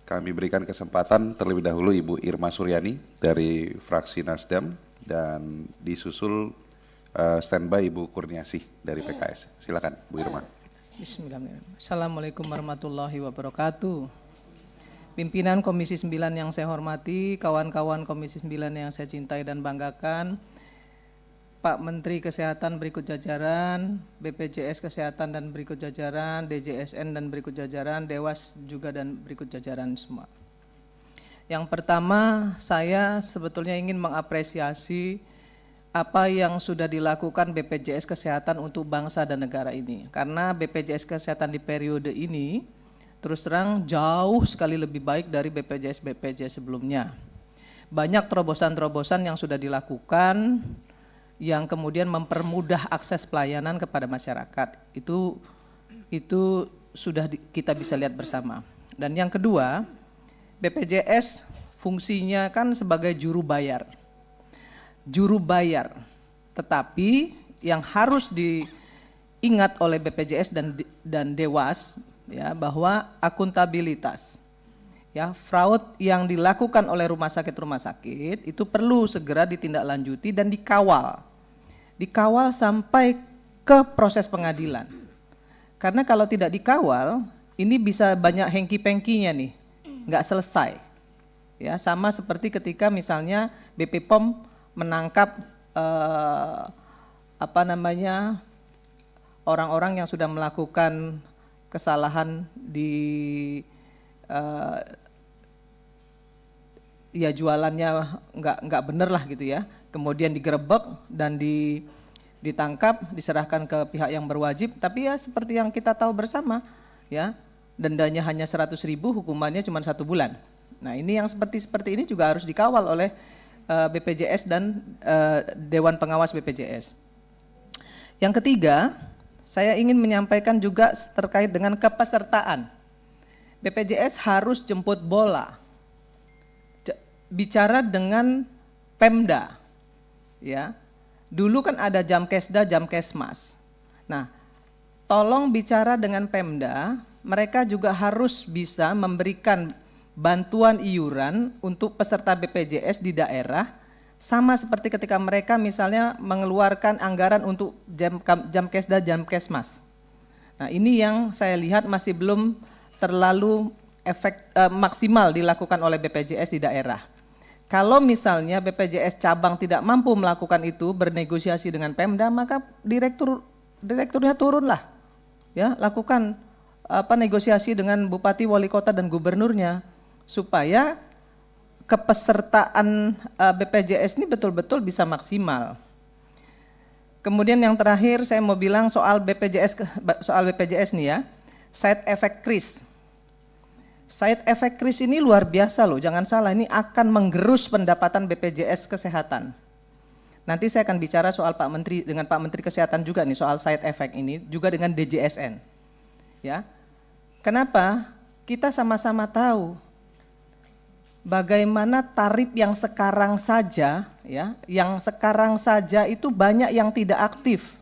Kami berikan kesempatan terlebih dahulu Ibu Irma Suryani dari fraksi Nasdem dan disusul standby Ibu Kurniasih dari PKS. Silakan Bu Irma. Bismillahirrahmanirrahim. Assalamualaikum warahmatullahi wabarakatuh. Pimpinan Komisi 9 yang saya hormati, kawan-kawan Komisi 9 yang saya cintai dan banggakan, Pak Menteri Kesehatan berikut jajaran, BPJS Kesehatan dan berikut jajaran, DJSN dan berikut jajaran, Dewas juga dan berikut jajaran semua. Yang pertama, saya sebetulnya ingin mengapresiasi apa yang sudah dilakukan BPJS Kesehatan untuk bangsa dan negara ini. Karena BPJS Kesehatan di periode ini terus terang jauh sekali lebih baik dari BPJS sebelumnya. Banyak terobosan-terobosan yang sudah dilakukan yang kemudian mempermudah akses pelayanan kepada masyarakat. Itu sudah kita bisa lihat bersama. Dan yang kedua, BPJS fungsinya kan sebagai juru bayar. Tetapi yang harus diingat oleh BPJS dan Dewas ya, bahwa akuntabilitas ya, fraud yang dilakukan oleh rumah sakit itu perlu segera ditindaklanjuti dan dikawal sampai ke proses pengadilan. Karena kalau tidak dikawal, ini bisa banyak hengki-pengkinya nih, nggak selesai. Ya, sama seperti ketika misalnya BP POM menangkap orang-orang yang sudah melakukan kesalahan di ya jualannya nggak bener lah gitu ya, kemudian digerebek dan ditangkap, diserahkan ke pihak yang berwajib, tapi ya seperti yang kita tahu bersama ya, dendanya hanya 100.000, hukumannya cuma 1 bulan. Nah ini yang seperti ini juga harus dikawal oleh BPJS dan Dewan Pengawas BPJS. Yang ketiga, saya ingin menyampaikan juga terkait dengan kepesertaan. BPJS harus jemput bola, bicara dengan Pemda, ya. Dulu kan ada Jamkesda, Jamkesmas. Nah, tolong bicara dengan Pemda, mereka juga harus bisa memberikan bantuan iuran untuk peserta BPJS di daerah, sama seperti ketika mereka misalnya mengeluarkan anggaran untuk Jamkesda, Jamkesmas. Nah, ini yang saya lihat masih belum terlalu maksimal dilakukan oleh BPJS di daerah. Kalau misalnya BPJS cabang tidak mampu melakukan itu, bernegosiasi dengan Pemda, maka direkturnya turunlah, ya, lakukan negosiasi dengan bupati, wali kota dan gubernurnya supaya kepesertaan BPJS ini betul-betul bisa maksimal. Kemudian yang terakhir saya mau bilang soal BPJS nih ya, side effect kris. Side effect kris ini luar biasa loh, jangan salah, ini akan menggerus pendapatan BPJS Kesehatan. Nanti saya akan bicara soal Pak Menteri dengan Pak Menteri Kesehatan juga nih soal side effect ini, juga dengan DJSN. Ya. Kenapa? Kita sama-sama tahu bagaimana tarif yang sekarang saja ya, itu banyak yang tidak aktif.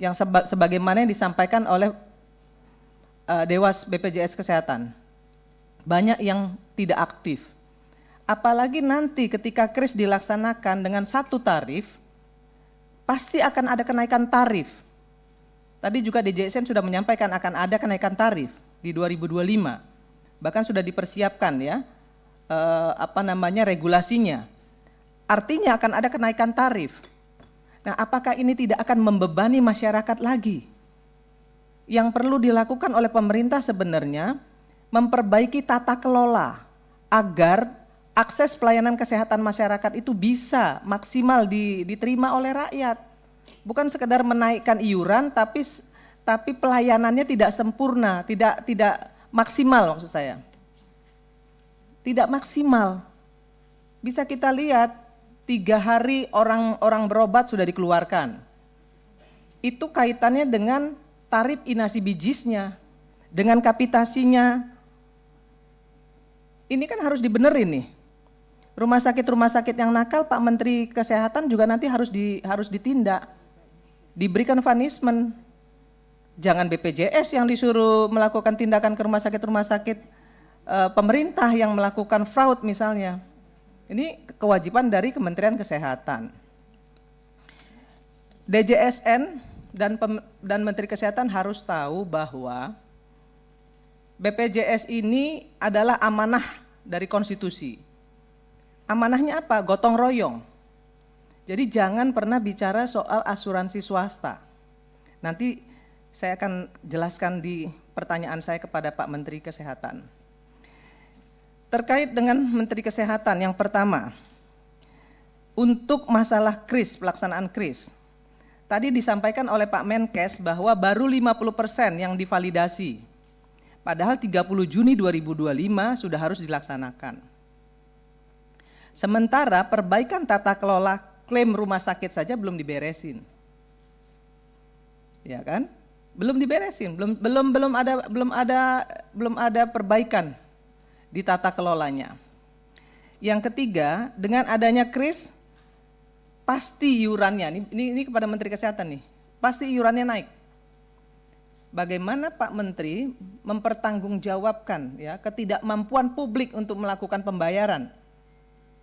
Yang sebagaimana yang disampaikan oleh Dewas BPJS Kesehatan. Banyak yang tidak aktif. Apalagi nanti ketika kris dilaksanakan dengan satu tarif, pasti akan ada kenaikan tarif. Tadi juga DJSN sudah menyampaikan akan ada kenaikan tarif di 2025. Bahkan sudah dipersiapkan ya, regulasinya. Artinya akan ada kenaikan tarif. Nah, apakah ini tidak akan membebani masyarakat lagi? Yang perlu dilakukan oleh pemerintah sebenarnya memperbaiki tata kelola agar akses pelayanan kesehatan masyarakat itu bisa maksimal diterima oleh rakyat. Bukan sekedar menaikkan iuran tapi pelayanannya tidak sempurna, tidak maksimal maksud saya. Tidak maksimal. Bisa kita lihat 3 hari orang berobat sudah dikeluarkan. Itu kaitannya dengan tarif inasi bijisnya, dengan kapitasinya. Ini kan harus dibenerin nih. Rumah sakit yang nakal, Pak Menteri Kesehatan juga nanti harus ditindak. Diberikan punishment. Jangan BPJS yang disuruh melakukan tindakan ke rumah sakit pemerintah yang melakukan fraud misalnya. Ini kewajiban dari Kementerian Kesehatan. DJSN dan Menteri Kesehatan harus tahu bahwa BPJS ini adalah amanah dari konstitusi. Amanahnya apa? Gotong royong. Jadi jangan pernah bicara soal asuransi swasta. Nanti saya akan jelaskan di pertanyaan saya kepada Pak Menteri Kesehatan. Terkait dengan Menteri Kesehatan, yang pertama, untuk masalah KRIS, pelaksanaan KRIS, tadi disampaikan oleh Pak Menkes bahwa baru 50% yang divalidasi, padahal 30 Juni 2025 sudah harus dilaksanakan. Sementara perbaikan tata kelola klaim rumah sakit saja belum diberesin. Ya kan? Belum diberesin, belum ada perbaikan di tata kelolanya. Yang ketiga, dengan adanya KRIS, pasti iurannya, ini kepada Menteri Kesehatan nih, pasti iurannya naik. Bagaimana Pak Menteri mempertanggungjawabkan ya ketidakmampuan publik untuk melakukan pembayaran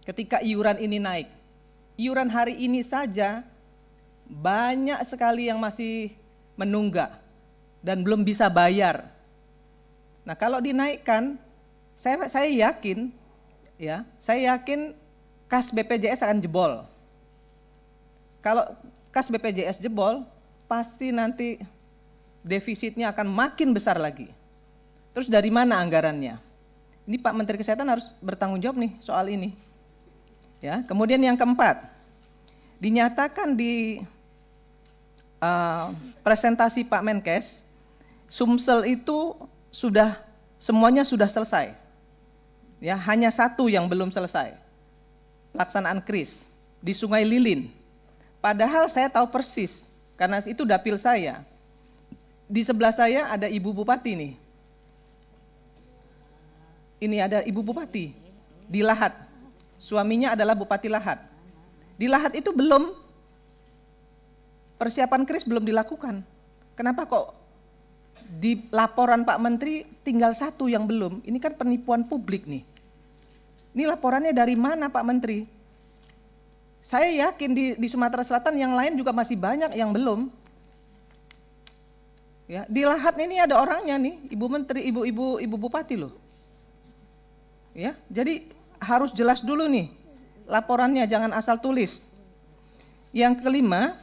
ketika iuran ini naik. Iuran hari ini saja banyak sekali yang masih menunggak dan belum bisa bayar. Nah, kalau dinaikkan, saya yakin kas BPJS akan jebol. Kalau kas BPJS jebol, pasti nanti defisitnya akan makin besar lagi. Terus dari mana anggarannya? Ini Pak Menteri Kesehatan harus bertanggung jawab nih soal ini. Ya, kemudian yang keempat, dinyatakan di presentasi Pak Menkes, Sumsel itu semuanya sudah selesai. Ya, hanya satu yang belum selesai, pelaksanaan KRIS di Sungai Lilin. Padahal saya tahu persis, karena itu dapil saya. Di sebelah saya ada Ibu Bupati nih. Ini ada Ibu Bupati di Lahat. Suaminya adalah Bupati Lahat. Di Lahat itu belum, persiapan KRIS belum dilakukan. Kenapa kok di laporan Pak Menteri tinggal satu yang belum? Ini kan penipuan publik nih. Ini laporannya dari mana Pak Menteri? Saya yakin di Sumatera Selatan yang lain juga masih banyak yang belum. Ya, di Lahat ini ada orangnya nih, Ibu Menteri, Ibu Bupati loh. Ya, jadi harus jelas dulu nih laporannya, jangan asal tulis. Yang kelima,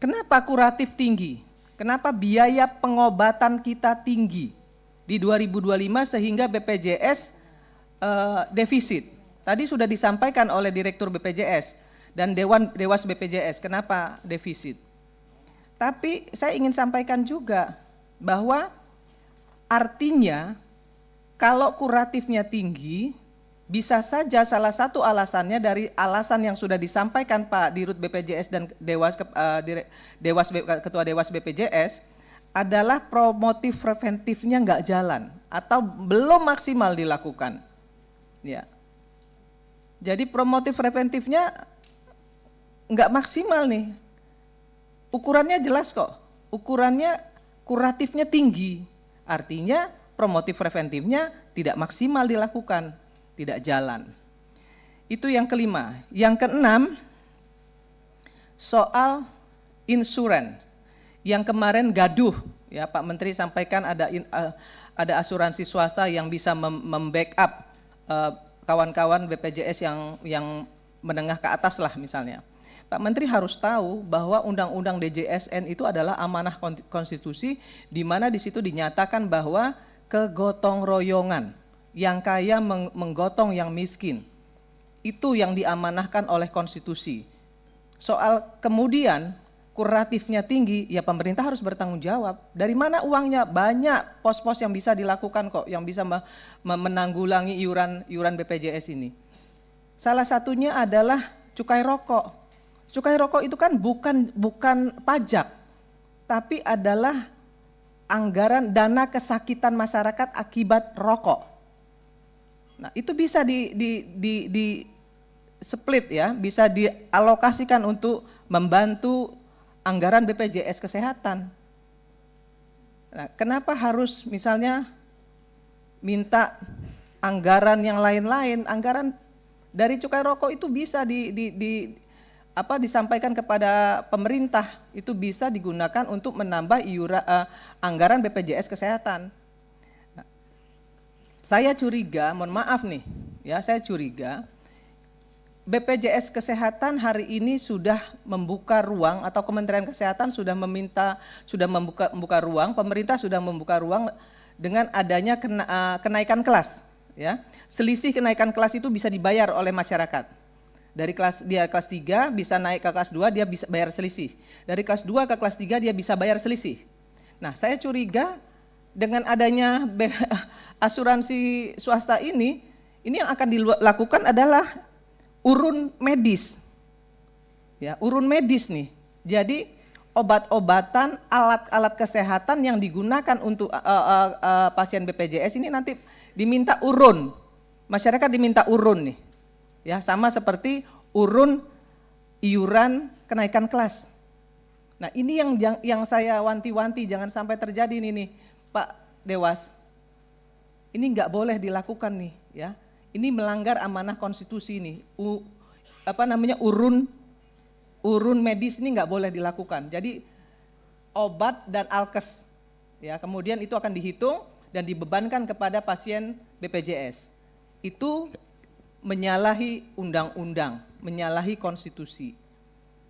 kenapa kuratif tinggi? Kenapa biaya pengobatan kita tinggi di 2025 sehingga BPJS defisit? Tadi sudah disampaikan oleh Direktur BPJS dan Dewas BPJS, kenapa defisit? Tapi saya ingin sampaikan juga bahwa artinya kalau kuratifnya tinggi, bisa saja salah satu alasannya dari alasan yang sudah disampaikan Pak Dirut BPJS dan Ketua Dewas BPJS adalah promotif preventifnya nggak jalan atau belum maksimal dilakukan. Ya. Jadi promotif preventifnya nggak maksimal nih. Ukurannya jelas kok. Ukurannya kuratifnya tinggi. Artinya promotif preventifnya tidak maksimal dilakukan, tidak jalan. Itu yang kelima. Yang keenam, soal insurans. Yang kemarin gaduh, ya Pak Menteri sampaikan ada asuransi swasta yang bisa membackup kawan-kawan BPJS yang menengah ke atas lah misalnya. Pak Menteri harus tahu bahwa Undang-Undang DJSN itu adalah amanah konstitusi di mana di situ dinyatakan bahwa kegotong royongan, yang kaya menggotong yang miskin. Itu yang diamanahkan oleh konstitusi. Soal kemudian kuratifnya tinggi, ya pemerintah harus bertanggung jawab. Dari mana uangnya? Banyak pos-pos yang bisa dilakukan kok, yang bisa menanggulangi iuran BPJS ini. Salah satunya adalah cukai rokok. Cukai rokok itu kan bukan pajak, tapi adalah anggaran dana kesakitan masyarakat akibat rokok. Nah, itu bisa di split ya, bisa dialokasikan untuk membantu anggaran BPJS Kesehatan. Nah, kenapa harus misalnya minta anggaran yang lain-lain, anggaran dari cukai rokok itu bisa disampaikan kepada pemerintah, itu bisa digunakan untuk menambah anggaran BPJS Kesehatan. Saya curiga, mohon maaf nih, ya saya curiga BPJS Kesehatan hari ini sudah membuka ruang atau Kementerian Kesehatan sudah membuka ruang, pemerintah sudah membuka ruang dengan adanya kenaikan kelas, ya. Selisih kenaikan kelas itu bisa dibayar oleh masyarakat. Dari kelas 3 bisa naik ke kelas 2 dia bisa bayar selisih. Dari kelas 2 ke kelas 3 dia bisa bayar selisih. Nah, saya curiga dengan adanya asuransi swasta ini yang akan dilakukan adalah urun medis. Ya, urun medis nih. Jadi obat-obatan, alat-alat kesehatan yang digunakan untuk pasien BPJS ini nanti diminta urun. Masyarakat diminta urun nih. Ya, sama seperti urun iuran kenaikan kelas. Nah, ini yang saya wanti-wanti jangan sampai terjadi nih Pak Dewas. Ini nggak boleh dilakukan nih, ya. Ini melanggar amanah konstitusi nih. Urun medis ini nggak boleh dilakukan. Jadi obat dan alkes, ya, kemudian itu akan dihitung dan dibebankan kepada pasien BPJS. Itu menyalahi undang-undang, menyalahi konstitusi,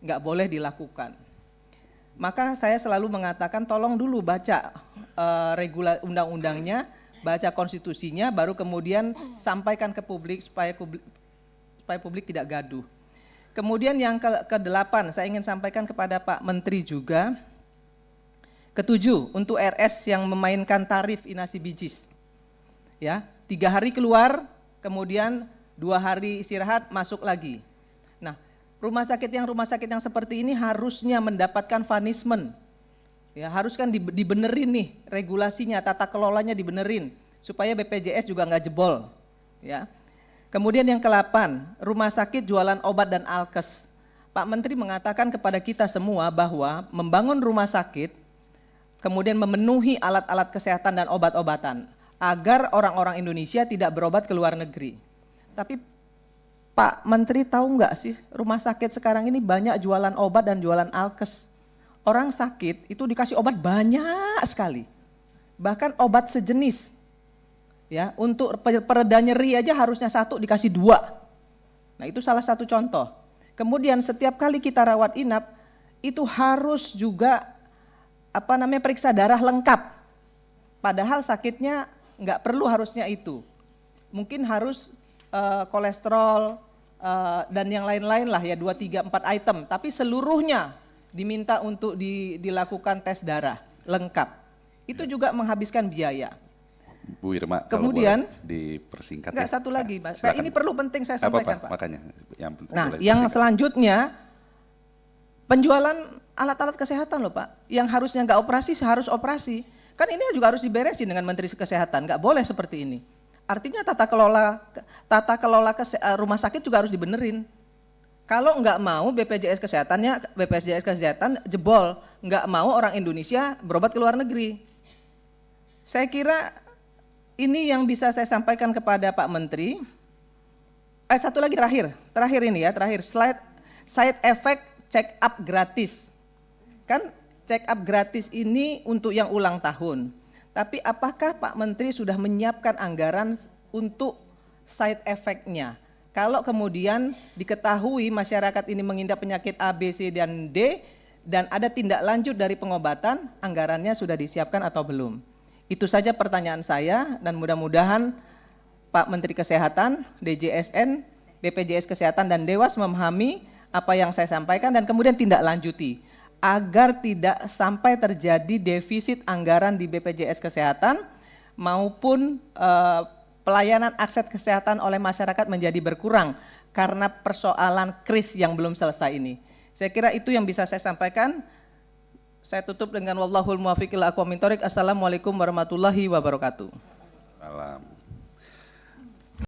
nggak boleh dilakukan. Maka saya selalu mengatakan tolong dulu baca undang-undangnya, baca konstitusinya, baru kemudian sampaikan ke publik supaya publik tidak gaduh. Kemudian yang ke-8 saya ingin sampaikan kepada Pak Menteri juga. Ke-7 untuk RS yang memainkan tarif inasi bijis. Ya, 3 hari keluar, kemudian 2 hari istirahat masuk lagi. Nah, rumah sakit yang seperti ini harusnya mendapatkan punishment. Ya, harus kan dibenerin nih regulasinya, tata kelolanya dibenerin supaya BPJS juga nggak jebol. Ya. Kemudian yang ke-8, rumah sakit jualan obat dan alkes. Pak Menteri mengatakan kepada kita semua bahwa membangun rumah sakit, kemudian memenuhi alat-alat kesehatan dan obat-obatan agar orang-orang Indonesia tidak berobat ke luar negeri. Tapi Pak Menteri tahu nggak sih rumah sakit sekarang ini banyak jualan obat dan jualan alkes. Orang sakit itu dikasih obat banyak sekali, bahkan obat sejenis. Ya, untuk pereda nyeri aja harusnya 1 dikasih 2. Nah, itu salah satu contoh. Kemudian setiap kali kita rawat inap itu harus juga periksa darah lengkap. Padahal sakitnya nggak perlu harusnya itu. Mungkin harus kolesterol dan yang lain-lain lah ya 2, 3, 4 item. Tapi seluruhnya diminta untuk dilakukan tes darah lengkap. Itu juga menghabiskan biaya. Bu Irma, kemudian kalau dipersingkat. Enggak, satu lagi, Pak. Ini perlu penting saya sampaikan, Pak. Makanya yang penting. Nah, yang selanjutnya penjualan alat-alat kesehatan loh, Pak. Yang harusnya nggak operasi harus operasi. Kan ini juga harus diberesin dengan Menteri Kesehatan. Nggak boleh seperti ini. Artinya tata kelola rumah sakit juga harus dibenerin. Kalau nggak mau BPJS Kesehatan jebol, nggak mau orang Indonesia berobat ke luar negeri. Saya kira ini yang bisa saya sampaikan kepada Pak Menteri. Satu lagi terakhir ini ya, side effect check up gratis. Kan check up gratis ini untuk yang ulang tahun. Tapi apakah Pak Menteri sudah menyiapkan anggaran untuk side effect-nya? Kalau kemudian diketahui masyarakat ini mengidap penyakit A, B, C, dan D, dan ada tindak lanjut dari pengobatan, anggarannya sudah disiapkan atau belum? Itu saja pertanyaan saya, dan mudah-mudahan Pak Menteri Kesehatan, DJSN, BPJS Kesehatan, dan Dewas memahami apa yang saya sampaikan dan kemudian tindak lanjuti agar tidak sampai terjadi defisit anggaran di BPJS Kesehatan maupun pelayanan akses kesehatan oleh masyarakat menjadi berkurang karena persoalan kris yang belum selesai ini. Saya kira itu yang bisa saya sampaikan. Saya tutup dengan wallahul muwaffiq ila aqwamit thoriq. Assalamualaikum warahmatullahi wabarakatuh. Salam.